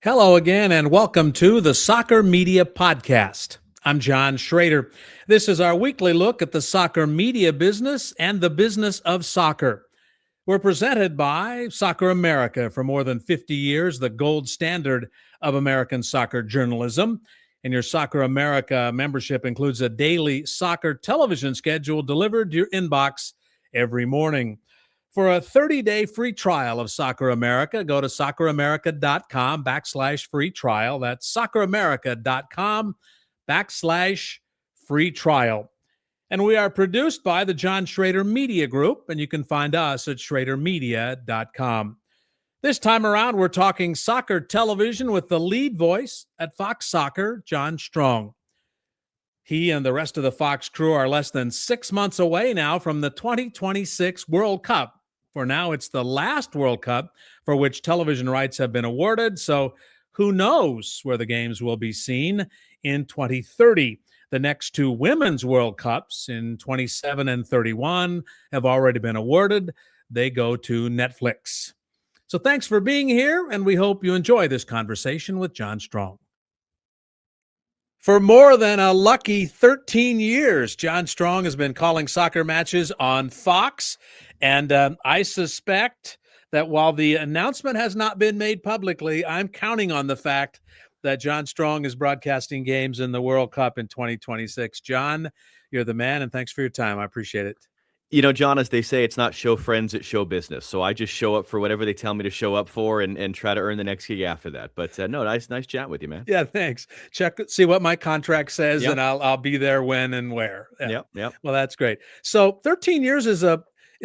Hello again, and welcome to the Soccer Media Podcast. I'm John Shrader. This is our weekly look at the soccer media business and the business of soccer. We're presented by Soccer America, for more than 50 years, the gold standard of American soccer journalism. And your Soccer America membership includes a daily soccer television schedule delivered to your inbox every morning. For a 30-day free trial of Soccer America, go to socceramerica.com/free trial. That's socceramerica.com/free trial. And we are produced by the John Shrader Media Group, and you can find us at schradermedia.com. This time around, we're talking soccer television with the lead voice at Fox Soccer, John Strong. He and the rest of the Fox crew are less than 6 months away now from the 2026 World Cup. For now, it's the last World Cup for which television rights have been awarded, so who knows where the games will be seen in 2030. The next two Women's World Cups in 27 and 31 have already been awarded. They go to Netflix. So thanks for being here, and we hope you enjoy this conversation with John Strong. For more than a lucky 13 years, John Strong has been calling soccer matches on Fox. And I suspect that while the announcement has not been made publicly, I'm counting on the fact that John Strong is broadcasting games in the World Cup in 2026. John, you're the man, and thanks for your time. I appreciate it. You know, John, as they say, it's not show friends, it's show business. So I just show up for whatever they tell me to show up for and try to earn the next gig after that. But no, nice chat with you, man. Yeah, thanks. See what my contract says, Yep. and I'll be there when and where. Yeah. Yep. Well, that's great. So 13 years is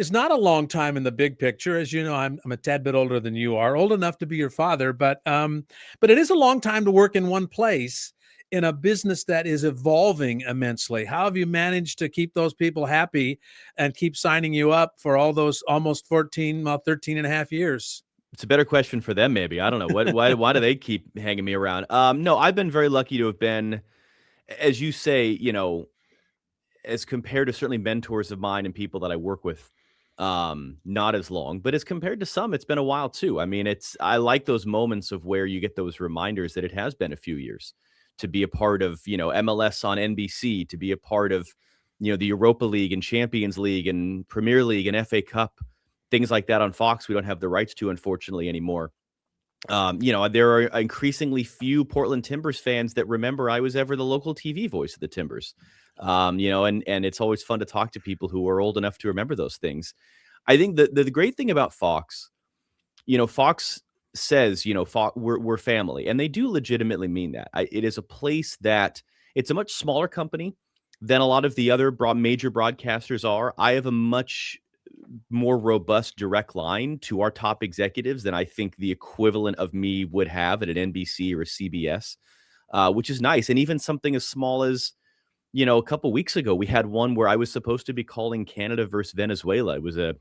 not a long time in the big picture. As you know, I'm a tad bit older than you are, old enough to be your father, but it is a long time to work in one place in a business that is evolving immensely. How have you managed to keep those people happy and keep signing you up for all those almost 13 and a half years? It's a better question for them, maybe. I don't know. Why do they keep hanging me around? No, I've been very lucky to have been, as you say, as compared to certainly mentors of mine and people that I work with, not as long, but as compared to some, it's been a while too. I mean, I like those moments of where you get those reminders that it has been a few years to be a part of, MLS on NBC, to be a part of, the Europa League and Champions League and Premier League and FA Cup, things like that on Fox. We don't have the rights to, unfortunately, anymore. There are increasingly few Portland Timbers fans that remember I was ever the local TV voice of the Timbers. And it's always fun to talk to people who are old enough to remember those things. I think the great thing about Fox, Fox says, we're family, and they do legitimately mean that. It is a place that it's a much smaller company than a lot of the other major broadcasters are. I have a much more robust direct line to our top executives than I think the equivalent of me would have at an NBC or a CBS, which is nice. And even something as small as, a couple weeks ago, we had one where I was supposed to be calling Canada versus Venezuela. It was a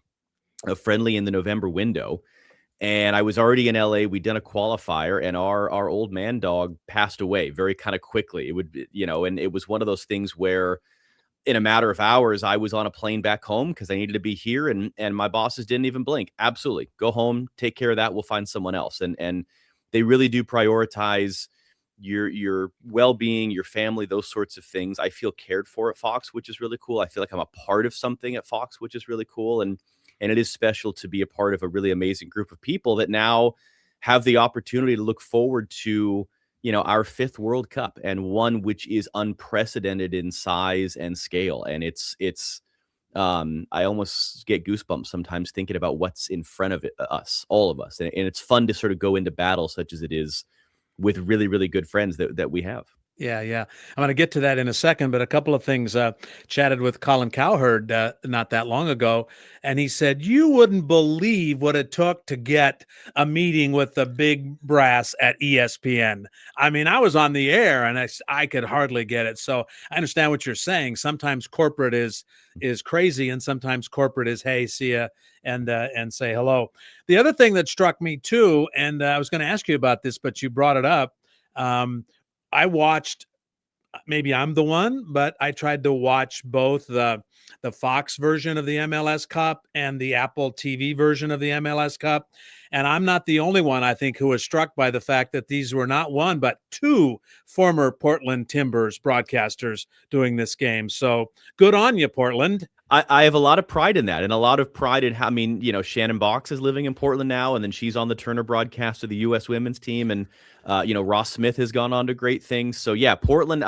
friendly in the November window. And I was already in LA. We'd done a qualifier, and our old man dog passed away very kind of quickly. It would be, and it was one of those things where in a matter of hours, I was on a plane back home because I needed to be here. And my bosses didn't even blink. Absolutely. Go home, take care of that. We'll find someone else. And they really do prioritize your well-being, your family, those sorts of things. I feel cared for at Fox, which is really cool. I feel like I'm a part of something at Fox, which is really cool. And it is special to be a part of a really amazing group of people that now have the opportunity to look forward to, our fifth World Cup, and one which is unprecedented in size and scale. And I almost get goosebumps sometimes thinking about what's in front of us, all of us. And it's fun to sort of go into battle such as it is with really, really good friends that we have. Yeah. I'm going to get to that in a second, but a couple of things. Chatted with Colin Cowherd not that long ago, and he said, you wouldn't believe what it took to get a meeting with the big brass at ESPN. I mean, I was on the air, and I could hardly get it. So I understand what you're saying. Sometimes corporate is crazy, and sometimes corporate is, hey, see ya, and say hello. The other thing that struck me too, and I was going to ask you about this, but you brought it up. I watched maybe I'm the one, but I tried to watch both the Fox version of the MLS Cup and the Apple TV version of the MLS Cup. And I'm not the only one, I think, who was struck by the fact that these were not one, but two former Portland Timbers broadcasters doing this game. So good on you, Portland. I have a lot of pride in that, and a lot of pride in how, I mean, Shannon Box is living in Portland now, and then she's on the Turner broadcast of the U.S. women's team, and Ross Smith has gone on to great things. So yeah, Portland.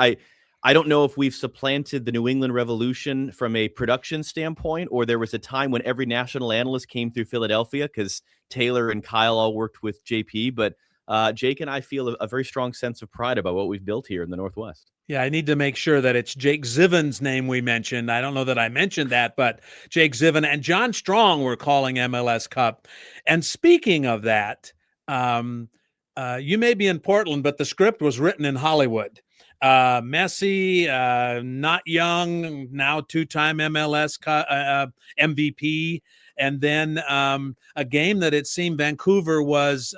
I don't know if we've supplanted the New England Revolution from a production standpoint, or there was a time when every national analyst came through Philadelphia because Taylor and Kyle all worked with JP. But Jake and I feel a very strong sense of pride about what we've built here in the Northwest. Yeah, I need to make sure that it's Jake Zivin's name we mentioned. I don't know that I mentioned that, but Jake Zivin and John Strong were calling MLS Cup. And speaking of that, you may be in Portland, but the script was written in Hollywood. Messi, not young, now two-time MLS MVP, and then a game that it seemed Vancouver was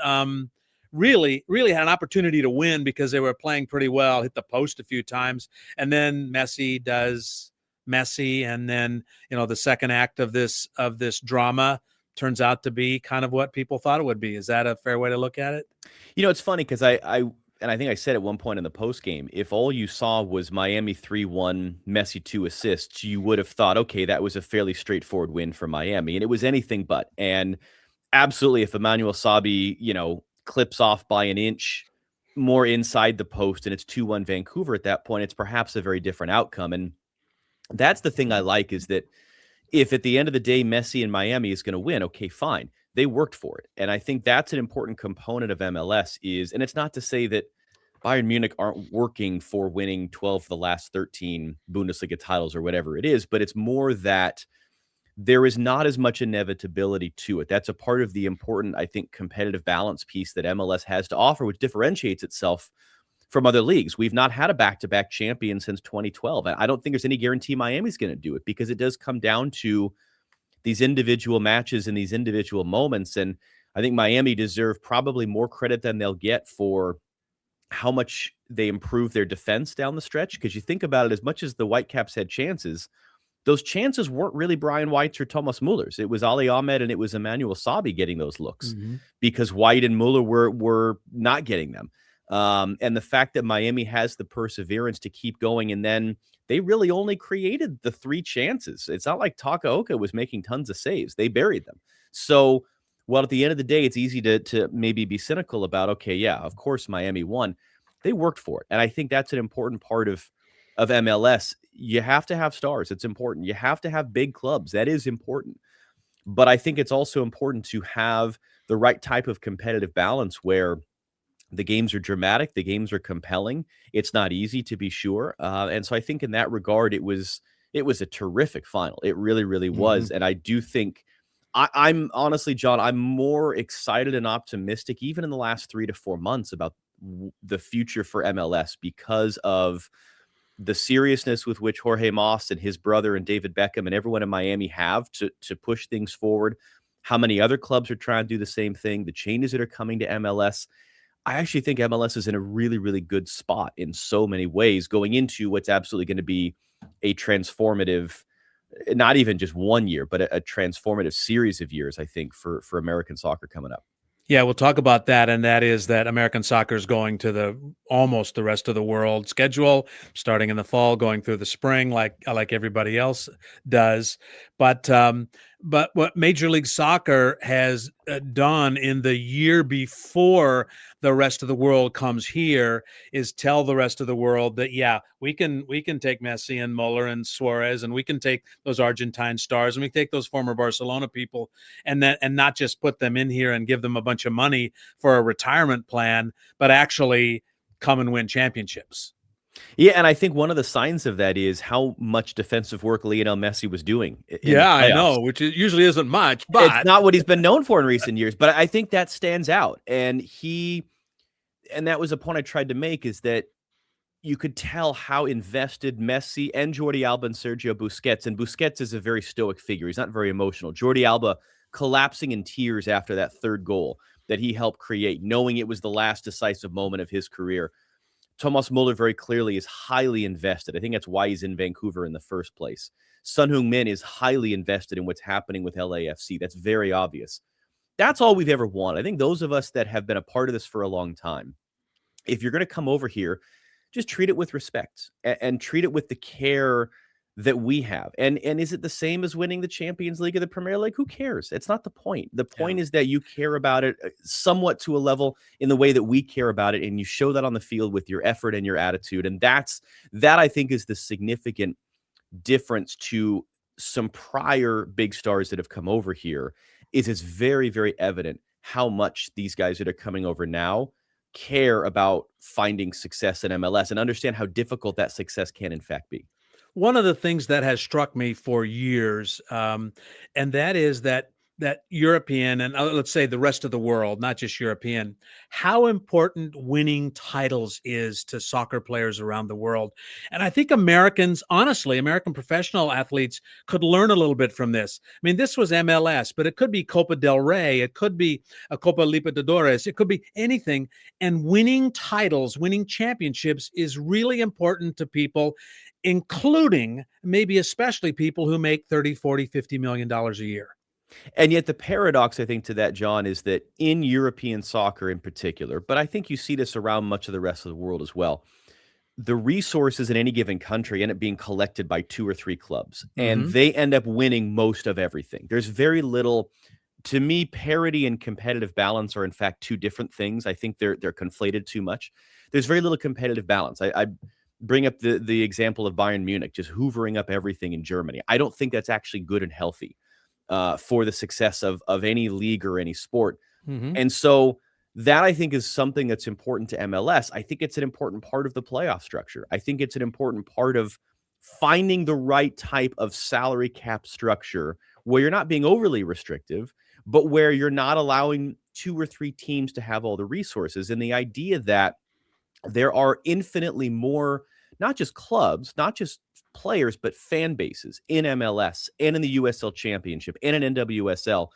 really had an opportunity to win because they were playing pretty well, hit the post a few times, and then Messi does Messi, and then the second act of this drama turns out to be kind of what people thought it would be. Is that a fair way to look at it? It's funny because I think I said at one point in the post game, if all you saw was Miami 3-1, Messi 2 assists, you would have thought, okay, that was a fairly straightforward win for Miami, and it was anything but. And absolutely, if Emmanuel Sabi, clips off by an inch more inside the post and it's 2-1 Vancouver at that point, it's perhaps a very different outcome. And that's the thing I like, is that if at the end of the day Messi and Miami is going to win, okay, fine. They worked for it. And I think that's an important component of MLS and it's not to say that Bayern Munich aren't working for winning 12 of the last 13 Bundesliga titles or whatever it is, but it's more that there is not as much inevitability to it. That's a part of the important, I think, competitive balance piece that MLS has to offer, which differentiates itself from other leagues. We've not had a back-to-back champion since 2012. And I don't think there's any guarantee Miami's going to do it, because it does come down to these individual matches and these individual moments. And I think Miami deserve probably more credit than they'll get for how much they improved their defense down the stretch. Because you think about it, as much as the Whitecaps had chances, those chances weren't really Brian White's or Thomas Muller's. It was Ali Ahmed and it was Emmanuel Sabi getting those looks, because White and Muller were not getting them. And the fact that Miami has the perseverance to keep going, and then they really only created the 3 chances. It's not like Takaoka was making tons of saves. They buried them. So, well, at the end of the day, it's easy to maybe be cynical about, okay, yeah, of course Miami won. They worked for it. And I think that's an important part of MLS. You have to have stars. It's important. You have to have big clubs. That is important. But I think it's also important to have the right type of competitive balance where the games are dramatic, the games are compelling. It's not easy, to be sure. And so I think in that regard, it was a terrific final. It really, really was. And I do think I'm honestly, John, I'm more excited and optimistic even in the last 3 to 4 months about the future for MLS, because of the seriousness with which Jorge Mas and his brother and David Beckham and everyone in Miami have to push things forward. How many other clubs are trying to do the same thing, the changes that are coming to MLS. I actually think MLS is in a really, really good spot in so many ways going into what's absolutely going to be a transformative, not even just 1 year, but a transformative series of years, I think, for American soccer coming up. Yeah, we'll talk about that, and that is that American soccer is going to almost the rest of the world schedule, starting in the fall, going through the spring, like everybody else does. But what Major League Soccer has done in the year before the rest of the world comes here is tell the rest of the world that, yeah, we can take Messi and Muller and Suarez, and we can take those Argentine stars, and we take those former Barcelona people, and not just put them in here and give them a bunch of money for a retirement plan, but actually come and win championships. Yeah, and I think one of the signs of that is how much defensive work Lionel Messi was doing. Yeah, I know, which usually isn't much, but it's not what he's been known for in recent years. But I think that stands out. And that was a point I tried to make, is that you could tell how invested Messi and Jordi Alba and Sergio Busquets, and Busquets is a very stoic figure. He's not very emotional. Jordi Alba collapsing in tears after that third goal that he helped create, knowing it was the last decisive moment of his career. Thomas Muller very clearly is highly invested. I think that's why he's in Vancouver in the first place. Sun Heung-min is highly invested in what's happening with LAFC. That's very obvious. That's all we've ever wanted. I think those of us that have been a part of this for a long time, if you're going to come over here, just treat it with respect and treat it with the care that we have. And is it the same as winning the Champions League or the Premier League? Who cares? It's not the point. The point is that you care about it somewhat to a level in the way that we care about it, and you show that on the field with your effort and your attitude. And that I think is the significant difference to some prior big stars that have come over here. Is it's very, very evident how much these guys that are coming over now care about finding success in MLS and understand how difficult that success can in fact be. One of the things that has struck me for years, and that is that European and let's say the rest of the world, not just European, how important winning titles is to soccer players around the world. And I think Americans, honestly, American professional athletes could learn a little bit from this. I mean, this was MLS, but it could be Copa del Rey, it could be a Copa Libertadores, it could be anything. And winning titles, winning championships is really important to people, including maybe especially people who make 30, 40, $50 million a year. And yet the paradox, I think, to that, John, is that in European soccer in particular, but I think you see this around much of the rest of the world as well, the resources in any given country end up being collected by 2 or 3 clubs, and they end up winning most of everything. There's very little, to me, parity and competitive balance are in fact 2 different things. I think they're conflated too much. There's very little competitive balance. I bring up the example of Bayern Munich just hoovering up everything in Germany. I don't think that's actually good and healthy for the success of any league or any sport. And so that, I think, is something that's important to MLS. I think it's an important part of the playoff structure. I think it's an important part of finding the right type of salary cap structure where you're not being overly restrictive, but where you're not allowing 2 or 3 teams to have all the resources. And the idea that there are infinitely more, not just clubs, not just players, but fan bases in MLS and in the USL Championship and in NWSL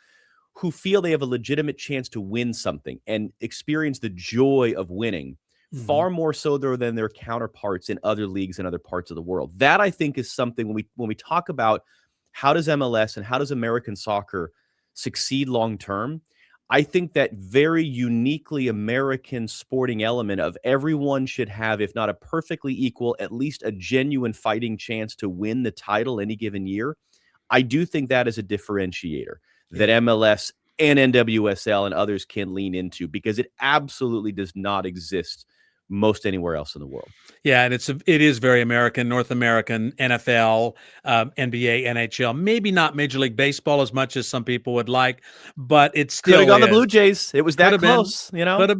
who feel they have a legitimate chance to win something and experience the joy of winning far more so than their counterparts in other leagues and other parts of the world. That, I think, is something when we talk about how does MLS and how does American soccer succeed long term, I think that very uniquely American sporting element of everyone should have, if not a perfectly equal, at least a genuine fighting chance to win the title any given year. I do think that is a differentiator that MLS and NWSL and others can lean into, because it absolutely does not exist most anywhere else in the world. Yeah, and it is very American, North American, NFL, NBA, NHL. Maybe not Major League Baseball as much as some people would like, but it still could have gone the Blue Jays. It was that close, you know. Could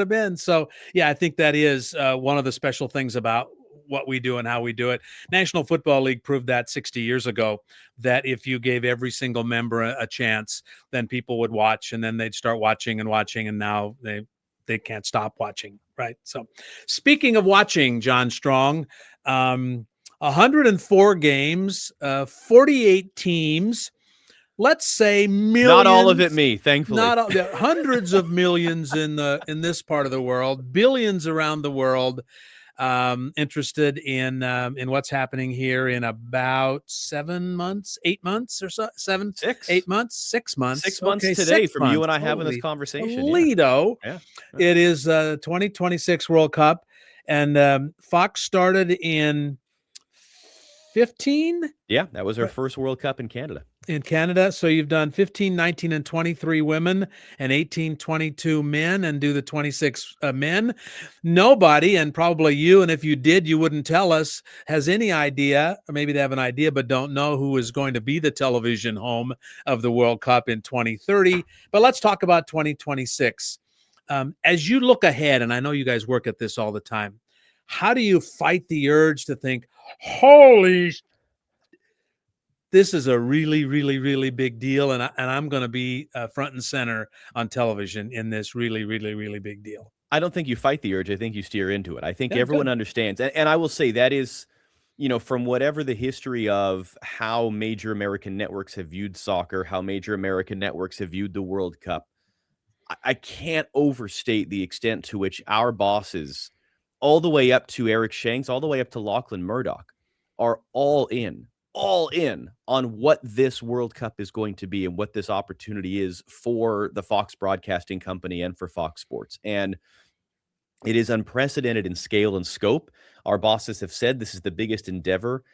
have been. So yeah, I think that is one of the special things about what we do and how we do it. National Football League proved that 60 years ago, that if you gave every single member a chance, then people would watch, and then they'd start watching, and now they can't stop watching, right? So speaking of watching, John Strong, 104 games, 48 teams, let's say millions. Not all of it me, thankfully. Not all, hundreds of millions in this part of the world, billions around the world, interested in what's happening here in about 7 months, 8 months or so, 8 months, 6 months. 6 months today from you and I having this conversation. Lido. Yeah. It is 2026 World Cup, and Fox started in 15. Yeah, that was our first World Cup in Canada. So you've done 15, 19, and 23 women and 18, 22 men, and do the 26 men. Nobody, and probably you, and if you did, you wouldn't tell us, has any idea, or maybe they have an idea but don't know, who is going to be the television home of the World Cup in 2030. But let's talk about 2026. As you look ahead, and I know you guys work at this all the time, how do you fight the urge to think, holy, this is a really, really, really big deal, and I'm going to be front and center on television in this really, really, really big deal? I don't think you fight the urge. I think you steer into it. I think everyone understands. And I will say that is, from whatever the history of how major American networks have viewed soccer, how major American networks have viewed the World Cup, I can't overstate the extent to which our bosses all the way up to Eric Shanks, all the way up to Lachlan Murdoch, are all in on what this World Cup is going to be and what this opportunity is for the Fox Broadcasting Company and for Fox Sports. And it is unprecedented in scale and scope. Our bosses have said this is the biggest endeavor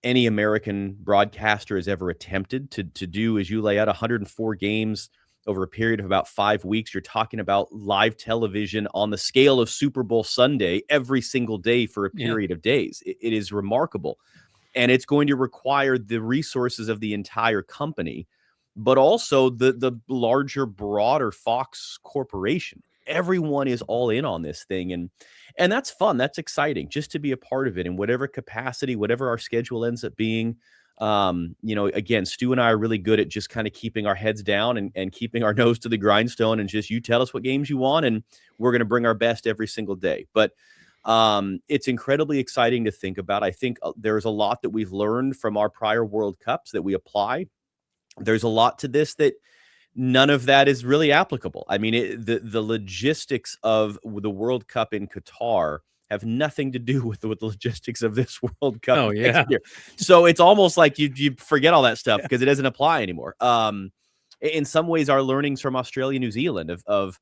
any American broadcaster has ever attempted to do. As you lay out, 104 games over a period of about 5 weeks. You're talking about live television on the scale of Super Bowl Sunday every single day for a period of days. It is remarkable. And it's going to require the resources of the entire company, but also the larger, broader Fox corporation. Everyone is all in on this thing. And that's fun. That's exciting just to be a part of it in whatever capacity, whatever our schedule ends up being. Again, Stu and I are really good at just kind of keeping our heads down and keeping our nose to the grindstone and just, you tell us what games you want and we're going to bring our best every single day. But it's incredibly exciting to think about. I think there's a lot that we've learned from our prior World Cups that we apply. There's a lot to this that none of that is really applicable. I mean, the logistics of the World Cup in Qatar have nothing to do with the logistics of this World Cup next year. So it's almost like you forget all that stuff because it doesn't apply anymore. In some ways, our learnings from Australia, New Zealand of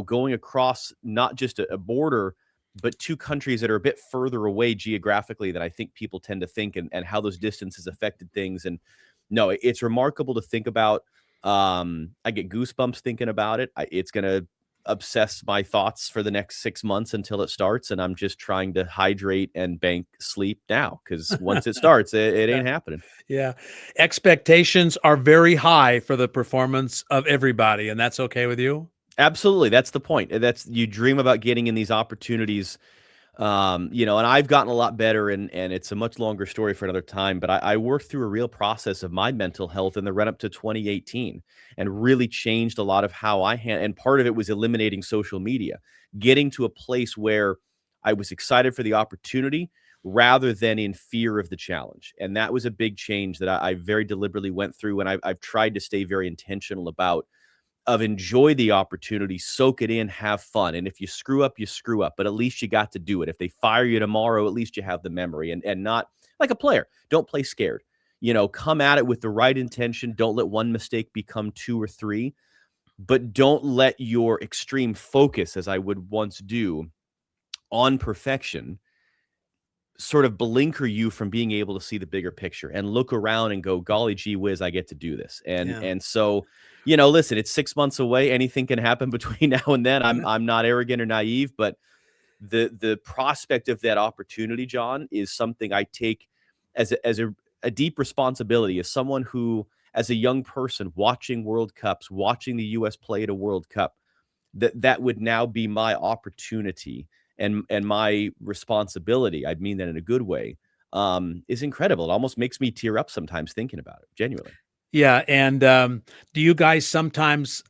going across not just a border, but two countries that are a bit further away geographically than I think people tend to think, and how those distances affected things. And no, it's remarkable to think about. I get goosebumps thinking about it. It's going to obsess my thoughts for the next 6 months until it starts. And I'm just trying to hydrate and bank sleep now, because once it starts, it ain't happening. Yeah. Expectations are very high for the performance of everybody. And that's okay with you? Absolutely. That's the point. You dream about getting in these opportunities. And I've gotten a lot better, and it's a much longer story for another time, but I worked through a real process of my mental health in the run up to 2018 and really changed a lot of how and part of it was eliminating social media, getting to a place where I was excited for the opportunity rather than in fear of the challenge. And that was a big change that I very deliberately went through. And I've tried to stay very intentional about enjoy the opportunity, soak it in, have fun. And if you screw up, you screw up, but at least you got to do it. If they fire you tomorrow, at least you have the memory, and not like a player. Don't play scared, come at it with the right intention. Don't let one mistake become 2 or 3, but don't let your extreme focus, as I would once do, on perfection sort of blinker you from being able to see the bigger picture and look around and go, golly gee whiz, I get to do this. And so, listen, it's 6 months away. Anything can happen between now and then. I'm not arrogant or naive, but the prospect of that opportunity, John, is something I take as a deep responsibility, as someone who, as a young person watching World Cups, watching the U.S. play at a World Cup, that would now be my opportunity and my responsibility. I mean that in a good way, is incredible. It almost makes me tear up sometimes thinking about it, genuinely. Yeah. And do you guys sometimes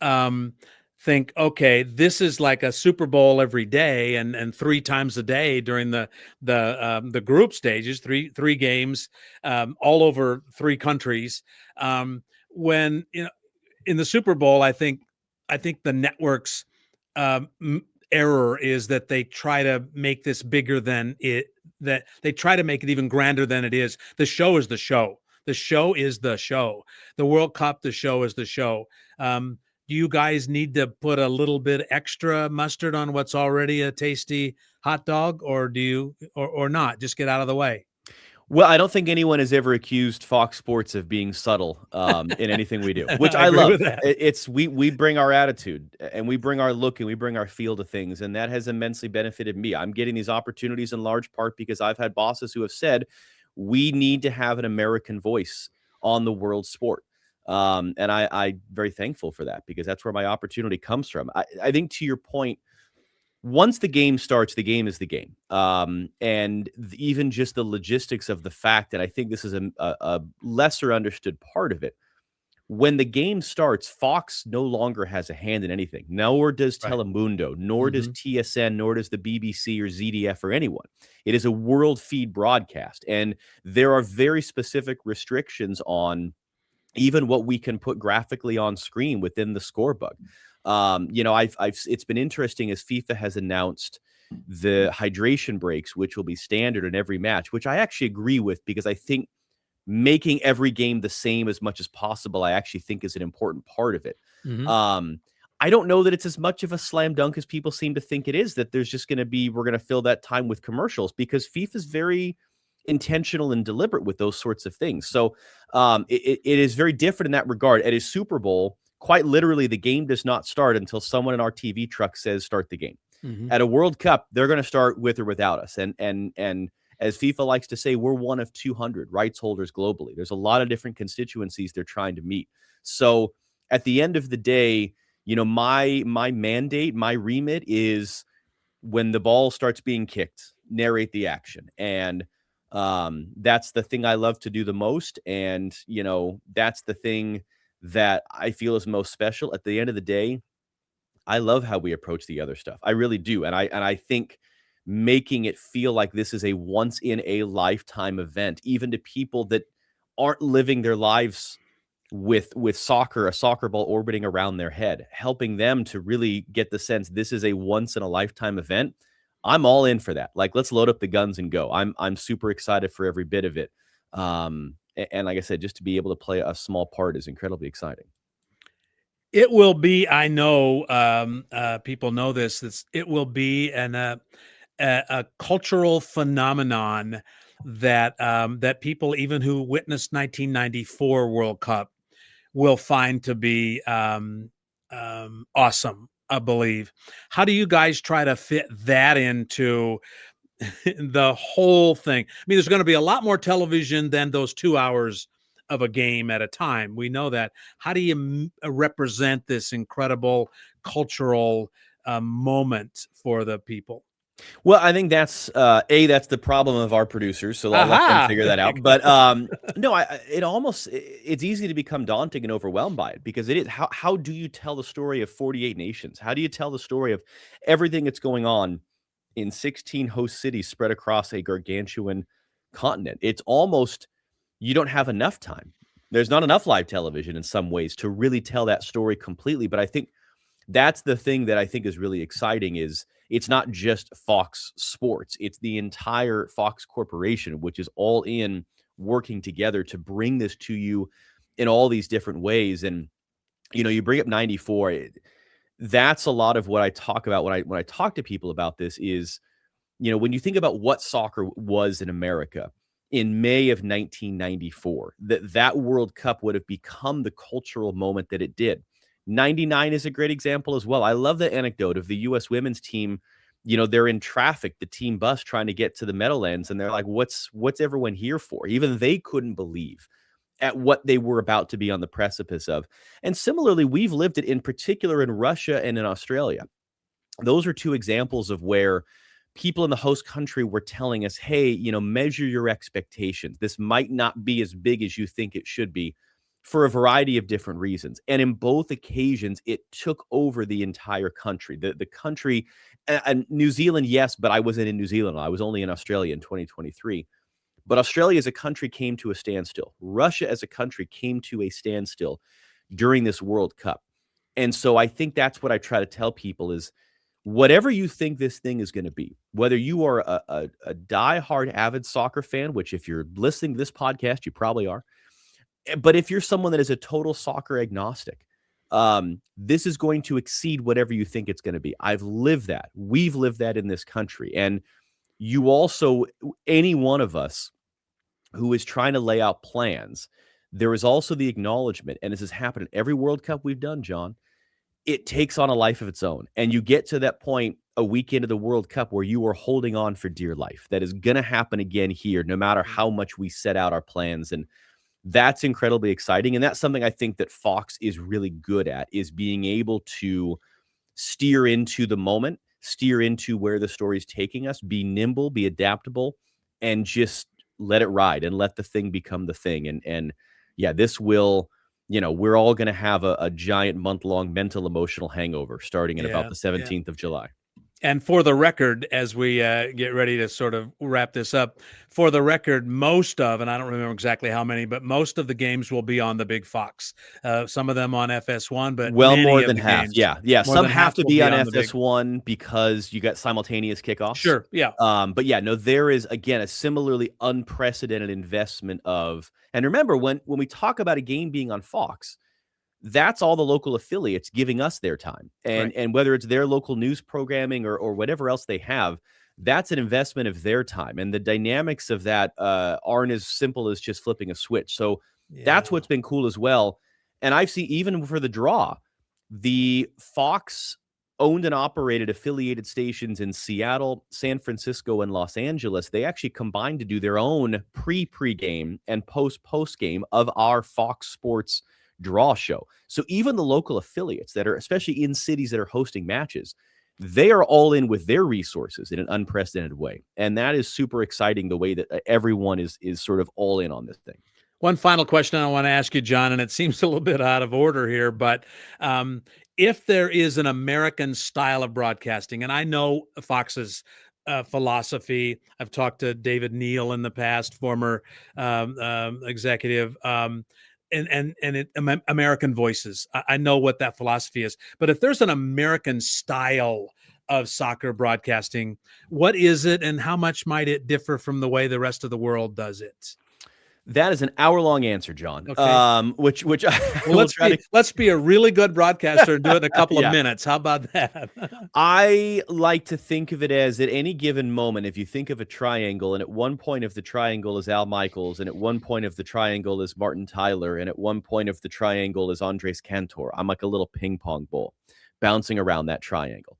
think, okay, this is like a Super Bowl every day and 3 times a day during the group stages, three games all over 3 countries. When in the Super Bowl, I think the networks error is that they try to make this bigger than it, that they try to make it even grander than it is. The show is the show. The show is the show. The World Cup, the show is the show. Do you guys need to put a little bit extra mustard on what's already a tasty hot dog, or do you, or not? Just get out of the way. Well, I don't think anyone has ever accused Fox Sports of being subtle in anything we do, which I love. It's we bring our attitude and we bring our look and we bring our feel to things, and that has immensely benefited me. I'm getting these opportunities in large part because I've had bosses who have said we need to have an American voice on the world sport, and I'm very thankful for that, because that's where my opportunity comes from. I think, to your point, once the game starts, the game is the game. And even just the logistics of the fact that I think this is a lesser understood part of it. When the game starts, Fox no longer has a hand in anything. Nor does Telemundo, nor does TSN, nor does the BBC or ZDF or anyone. It is a world feed broadcast. And there are very specific restrictions on even what we can put graphically on screen within the scorebug. It's been interesting as FIFA has announced the hydration breaks, which will be standard in every match, which I actually agree with, because I think making every game the same as much as possible, I actually think is an important part of it. Mhm. I don't know that it's as much of a slam dunk as people seem to think it is, that there's just we're going to fill that time with commercials, because FIFA is very intentional and deliberate with those sorts of things. So it is very different in that regard. At a Super Bowl, quite literally, the game does not start until someone in our TV truck says start the game. Mhm. At a World Cup, they're going to start with or without us. And as FIFA likes to say, we're one of 200 rights holders globally. There's a lot of different constituencies they're trying to meet. So at the end of the day, my mandate, my remit is, when the ball starts being kicked, narrate the action. And that's the thing I love to do the most. And, that's the thing that I feel is most special. At the end of the day, I love how we approach the other stuff. I really do. And I think making it feel like this is a once in a lifetime event, even to people that aren't living their lives with soccer, a soccer ball orbiting around their head, helping them to really get the sense this is a once in a lifetime event. I'm all in for that. Like, let's load up the guns and go. I'm super excited for every bit of it. And like I said, just to be able to play a small part is incredibly exciting. It will be, I know, people know this, it will be a cultural phenomenon that people, even who witnessed 1994 World Cup, will find to be awesome, I believe. How do you guys try to fit that into the whole thing? I mean, there's going to be a lot more television than those 2 hours of a game at a time. We know that. How do you represent this incredible cultural moment for the people? Well, I think that's that's the problem of our producers, so I'll let them Aha! figure There that you out. go. But no, it's easy to become daunting and overwhelmed by it, because it is, how do you tell the story of 48 nations? How do you tell the story of everything that's going on in 16 host cities spread across a gargantuan continent? It's almost, you don't have enough time. There's not enough live television in some ways to really tell that story completely. But I think that's the thing that I think is really exciting, is it's not just Fox Sports, it's the entire Fox Corporation, which is all in working together to bring this to you in all these different ways. And you bring up 94. That's a lot of what I talk about when I talk to people about this is, when you think about what soccer was in America in May of 1994, that World Cup would have become the cultural moment that it did. 99 is a great example as well. I love the anecdote of the U.S. women's team. They're in traffic, the team bus, trying to get to the Meadowlands, and they're like, what's everyone here for? Even they couldn't believe at what they were about to be on the precipice of. And similarly, we've lived it, in particular in Russia and in Australia. Those are two examples of where people in the host country were telling us, hey, measure your expectations. This might not be as big as you think it should be, for a variety of different reasons. And in both occasions, it took over the entire country. The country, and New Zealand, yes, but I wasn't in New Zealand. I was only in Australia in 2023. But Australia as a country came to a standstill. Russia as a country came to a standstill during this World Cup. And so I think that's what I try to tell people is, whatever you think this thing is going to be, whether you are a diehard avid soccer fan, which if you're listening to this podcast, you probably are, but if you're someone that is a total soccer agnostic, this is going to exceed whatever you think it's going to be. I've lived that. We've lived that in this country. And you also, any one of us who is trying to lay out plans, there is also the acknowledgement, and this has happened in every World Cup we've done, John, it takes on a life of its own. And you get to that point a week into the World Cup where you are holding on for dear life. That is going to happen again here, no matter how much we set out our plans. And that's incredibly exciting. And that's something I think that Fox is really good at, is being able to steer into the moment, steer into where the story's taking us, be nimble, be adaptable, and just let it ride and let the thing become the thing. And yeah, this will, we're all going to have a giant month-long mental emotional hangover starting in about Yeah, the yeah. 17th of July. And for the record, as we get ready to sort of wrap this up, for the record, most of, and I don't remember exactly how many, but most of the games will be on the Big Fox. Some of them on FS1, but Well, many more of than the half. games, Yeah. more Some than have half to will be be on on the Big. FS1 because you got simultaneous kickoffs. Sure, yeah. But yeah, no, there is again a similarly unprecedented investment of, and remember when we talk about a game being on Fox, that's all the local affiliates giving us their time. Right. And whether it's their local news programming or whatever else they have, that's an investment of their time. And the dynamics of that aren't as simple as just flipping a switch. So that's Yeah. what's been cool as well. And I've seen even for the draw, the Fox owned and operated affiliated stations in Seattle, San Francisco, and Los Angeles, they actually combined to do their own pre-game and post-game of our Fox Sports draw show. So even the local affiliates that are, especially in cities that are hosting matches, they are all in with their resources in an unprecedented way. And that is super exciting, the way that everyone is sort of all in on this thing. One final question I want to ask you, John, and it seems a little bit out of order here, but if there is an American style of broadcasting, and I know Fox's philosophy, I've talked to David Neal in the past, former executive, American Voices. I know what that philosophy is, but if there's an American style of soccer broadcasting, what is it, and how much might it differ from the way the rest of the world does it? That is an hour-long answer, John. Okay. Which Well, let's be a really good broadcaster and do it in a couple Yeah. of minutes. How about that? I like to think of it as at any given moment, if you think of a triangle, and at one point of the triangle is Al Michaels, and at one point of the triangle is Martin Tyler, and at one point of the triangle is Andres Cantor. I'm like a little ping pong ball bouncing around that triangle.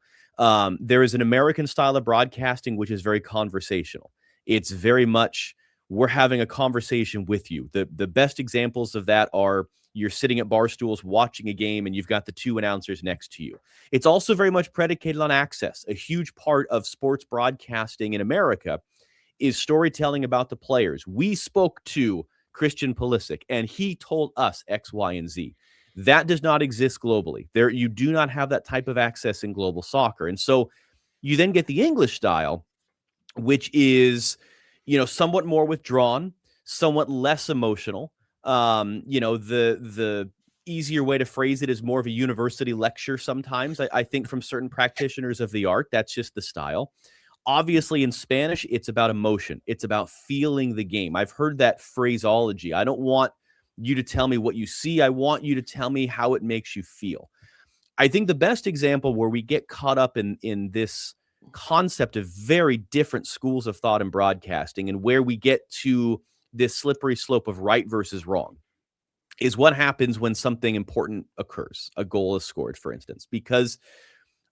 There is an American style of broadcasting which is very conversational. It's very much, we're having a conversation with you. The best examples of that are you're sitting at bar stools watching a game and you've got the two announcers next to you. It's also very much predicated on access. A huge part of sports broadcasting in America is storytelling about the players. We spoke to Christian Pulisic and he told us X, Y, and Z. That does not exist globally. You do not have that type of access in global soccer. And so you then get the English style, which is, somewhat more withdrawn, somewhat less emotional. The easier way to phrase it is more of a university lecture sometimes. I think from certain practitioners of the art, that's just the style. Obviously, in Spanish, it's about emotion. It's about feeling the game. I've heard that phraseology. I don't want you to tell me what you see. I want you to tell me how it makes you feel. I think the best example where we get caught up in this concept of very different schools of thought in broadcasting and where we get to this slippery slope of right versus wrong is what happens when something important occurs. A goal is scored, for instance, because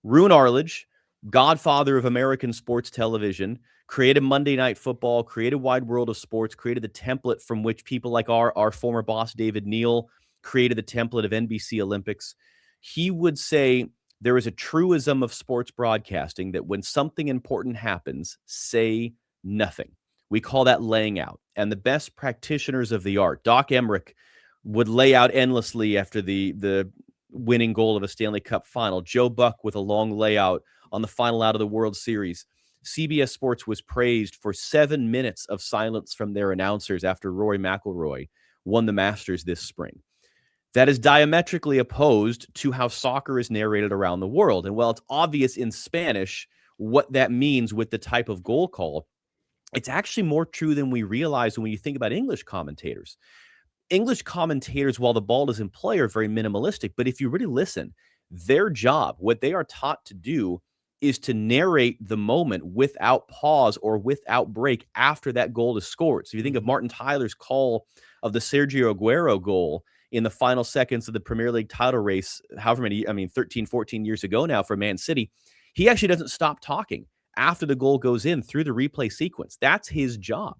Roone Arledge, godfather of American sports television, created Monday Night Football, created Wide World of Sports, created the template from which people like our former boss, David Neal, created the template of NBC Olympics. He would say there is a truism of sports broadcasting that when something important happens, say nothing. We call that laying out. And the best practitioners of the art, Doc Emmerich, would lay out endlessly after the winning goal of a Stanley Cup final. Joe Buck with a long layout on the final out of the World Series. CBS Sports was praised for 7 minutes of silence from their announcers after Rory McIlroy won the Masters this spring. That is diametrically opposed to how soccer is narrated around the world. And while it's obvious in Spanish what that means with the type of goal call, it's actually more true than we realize when you think about English commentators. English commentators, while the ball is in play, are very minimalistic. But if you really listen, their job, what they are taught to do, is to narrate the moment without pause or without break after that goal is scored. So if you think of Martin Tyler's call of the Sergio Aguero goal in the final seconds of the Premier League title race, 13, 14 years ago now for Man City, he actually doesn't stop talking after the goal goes in through the replay sequence. That's his job.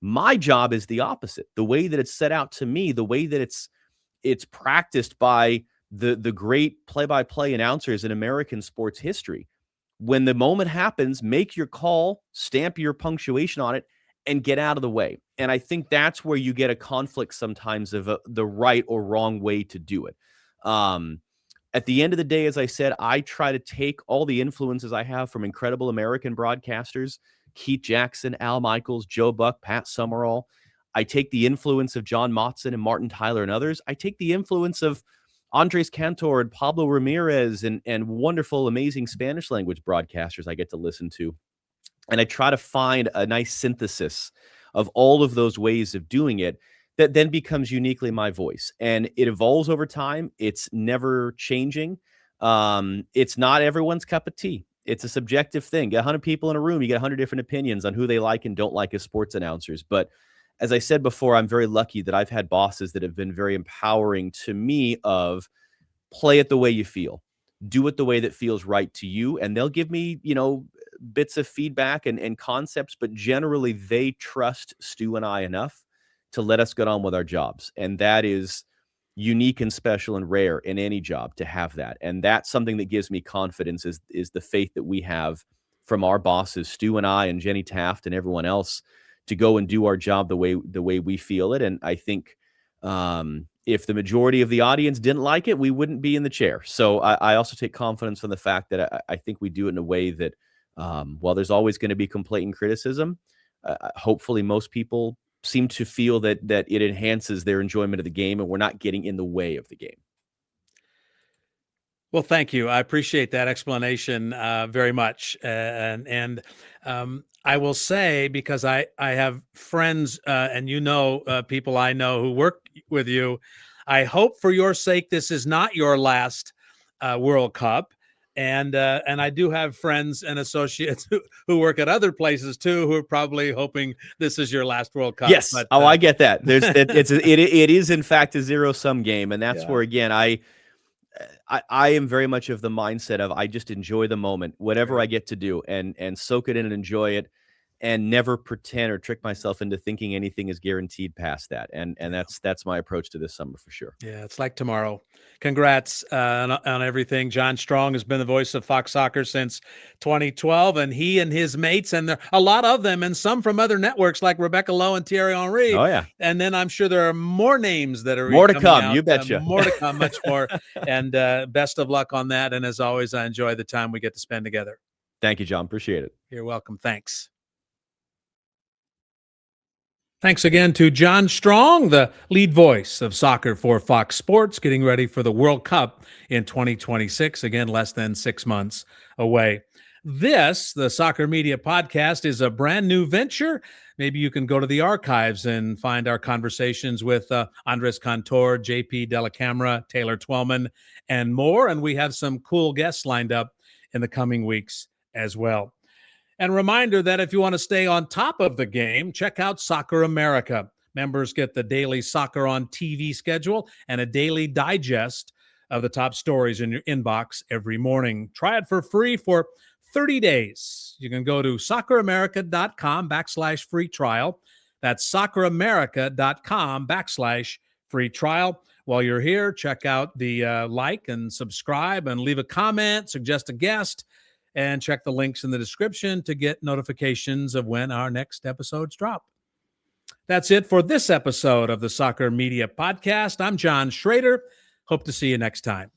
My job is the opposite. The way that it's set out to me, the way that it's practiced by the great play-by-play announcers in American sports history. When the moment happens, make your call, stamp your punctuation on it, and get out of the way. And I think that's where you get a conflict sometimes of the right or wrong way to do it. And at the end of the day, as I said, I try to take all the influences I have from incredible American broadcasters, Keith Jackson, Al Michaels, Joe Buck, Pat Summerall. I take the influence of John Motson and Martin Tyler and others. I take the influence of Andres Cantor and Pablo Ramirez and wonderful, amazing Spanish language broadcasters I get to listen to. And I try to find a nice synthesis of all of those ways of doing it that then becomes uniquely my voice. And it evolves over time. It's never changing. It's not everyone's cup of tea. It's a subjective thing. Get 100 people in a room, you get 100 different opinions on who they like and don't like as sports announcers. But as I said before, I'm very lucky that I've had bosses that have been very empowering to me of play it the way you feel, do it the way that feels right to you. And they'll give me, bits of feedback and concepts, but generally they trust Stu and I enough to let us get on with our jobs. And that is unique and special and rare in any job to have that. And that's something that gives me confidence is the faith that we have from our bosses, Stu and I and Jenny Taft and everyone else, to go and do our job the way we feel it. And I think if the majority of the audience didn't like it, we wouldn't be in the chair. So I also take confidence from the fact that I think we do it in a way that while there's always going to be complaint and criticism, hopefully most people seem to feel that it enhances their enjoyment of the game and we're not getting in the way of the game. Well, thank you. I appreciate that explanation very much. And I will say, because I have friends and people I know who work with you, I hope for your sake this is not your last World Cup. And I do have friends and associates who work at other places too, who are probably hoping this is your last World Cup. Yes. But, I get that. It is in fact a zero-sum game. And that's where, again, I am very much of the mindset of I just enjoy the moment, whatever I get to do and soak it in and enjoy it and never pretend or trick myself into thinking anything is guaranteed past that. And that's my approach to this summer for sure. Yeah, it's like tomorrow. Congrats on everything. John Strong has been the voice of Fox Soccer since 2012, and he and his mates, and there are a lot of them, and some from other networks like Rebecca Lowe and Thierry Henry. Oh, yeah. And then I'm sure there are more names that are more to come. Out. You betcha. More to come, much more. And best of luck on that. And as always, I enjoy the time we get to spend together. Thank you, John. Appreciate it. You're welcome. Thanks. Thanks again to John Strong, the lead voice of soccer for Fox Sports, getting ready for the World Cup in 2026. Again, less than 6 months away. This, the Soccer Media Podcast, is a brand new venture. Maybe you can go to the archives and find our conversations with Andres Cantor, JP Dellacamera, Taylor Twellman, and more. And we have some cool guests lined up in the coming weeks as well. And reminder that if you want to stay on top of the game, check out Soccer America. Members get the daily Soccer on TV schedule and a daily digest of the top stories in your inbox every morning. Try it for free for 30 days. You can go to socceramerica.com/free trial. That's socceramerica.com/free trial. While you're here, check out the like and subscribe and leave a comment, suggest a guest, and check the links in the description to get notifications of when our next episodes drop. That's it for this episode of the Soccer Media Podcast. I'm John Shrader. Hope to see you next time.